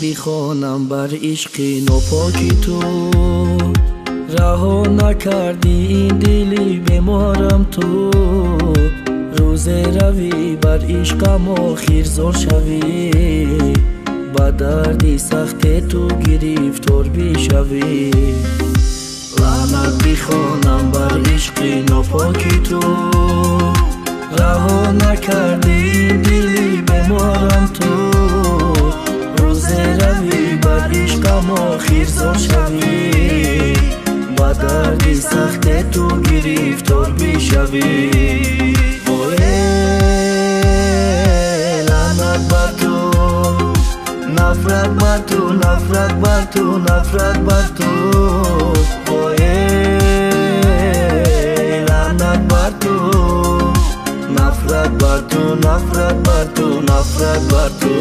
بیخوانم بر عشق ناپاکی تو. رها نکردی این دلی بیمارم تو. روز روی بر عشقم آخر زار شوی. با دردی سخت تو گرفتار بشوی. لعنت بیخوانم بر عشق ناپاکی تو. رها نکردی این دلی بیمارم تو. روز روی بر عشقم آخر زار شوی. با دردی سخت تو گرفتار بشوی. لعنت بر تو، نفرت بر تو، نفرت بر تو، نفرت بر تو. لعنت بر تو، نفرت بر تو، نفرت بر تو، نفرت بر تو.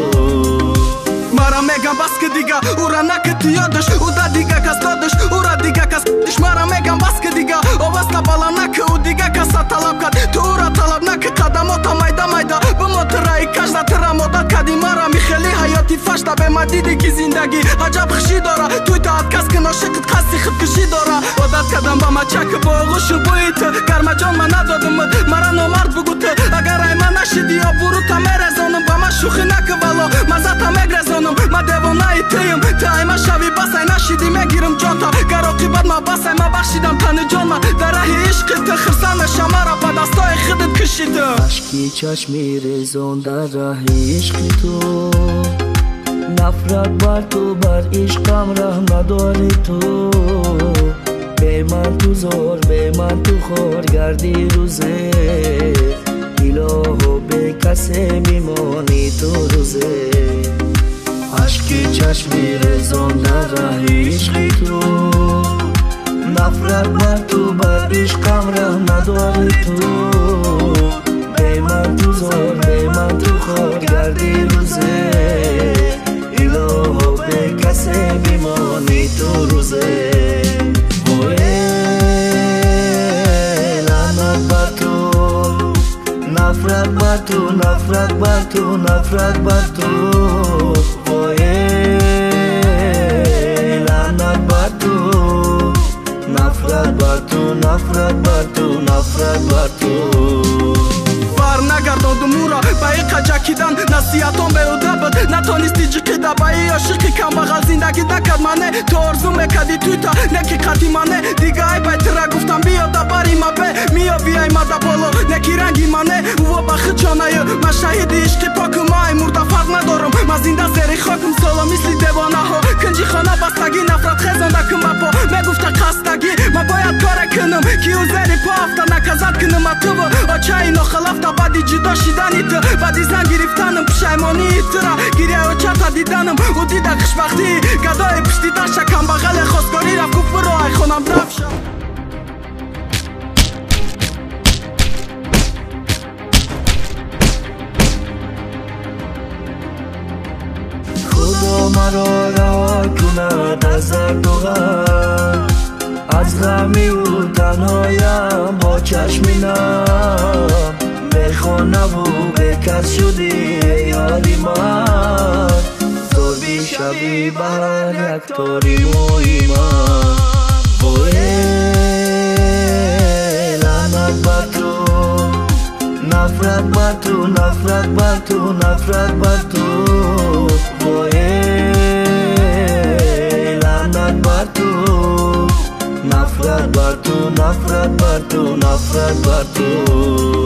مرا میگم بس که دیگه او را نکتی یادش. او دا دیگه کس دادش، او را دیگه کس دش. مرا میگم بس که دیگه آواز بالا نکه. او دیگه کس طلب کرد تو او را طلب نکه. قدماتا میده میده به موترای کشده تر مدت کردی. مرا میخلی حیاتی فشته به ما دیدی که زندگی عجب خشی داره. توی تاعت کس که ناشقت قصی خودکشی داره. عادت کردم با ما چک با غش بویت. گرم جان من ندادم مرا نامرد بگو تو. اگر ای من نشیدی یا برو تا میرزانم. با ما شوخی نکه والا مزتا میگرزانم. ما دیوانه تیم تا ما شوی بس ای نشیدی میگیرم جان تا. گر عاقبت ما بس ای ما بخشیدم تن جان ما. در راه عشق تو خرسان شما را با دستای خودت کشیدم. اشکی چشمی ریزان در راه عشق تو. نفرت بر تو، بر عشقم ره نداری تو. به من تو زار، به من تو خور گردی روزه. الهو به کسی میمانی تو روزه. اشکی چشمی ریزان در راه عشق تو. نفرت بر تو، بر عشقم ره نداری تو. به من تو زار، به من تو خور گردی روزه. الهو به کسی میمانی تو روزه. لعنت بر تو، نفرت بر تو، نفرت بر تو، نفرت بر تو. لعنت بر تو، نفرت بر تو، نفرت بر تو، نفرت بر تو. بر نگرداندم او را با ای قجکیدن. نصیحتان به او دبد نتانستی جقیده. با ای عاشقی کم بغل زندگی نکرد منه. تو آرزو میکردی توی تا نکی قطی منه. دیگه ای بایت را گفتم بیا دا باری ما به. میا بیای ما دا بالا نکی رنگی منه. او با خود جانه من شهید عشقی پاکم. ای مرده فرق ندارم من زنده زیر خاکم. سالا مثل دیوانه ها کنجی خانه بستگی. نفرت خزانده کم با پا میگفته قصدگی. ما باید کار کنم که او زیر پا افته نکزد کنم. تو با آچه نخلافته بعدی جدا شدنی تو. بعدی زن گرفتنم پشیمانی تو را. گیریه و چتا دیدنم او دیده خوشبختی. گدای پشتی داشته کم بغل خواستگاری رفت گفت برو ای خونم رفت شد. خدا مرا رها کند از درد و غم. از غمی و تنهایم با چشم نم. به خانه و به کس شدی یاری من. زور بیشوی بر یک تاری موی من. لعنت بر تو، نفرت بر تو، نفرت بر تو، نفرت بر تو. لعنت بر تو، نفرت بر تو، نفرت بر تو، نفرت بر تو.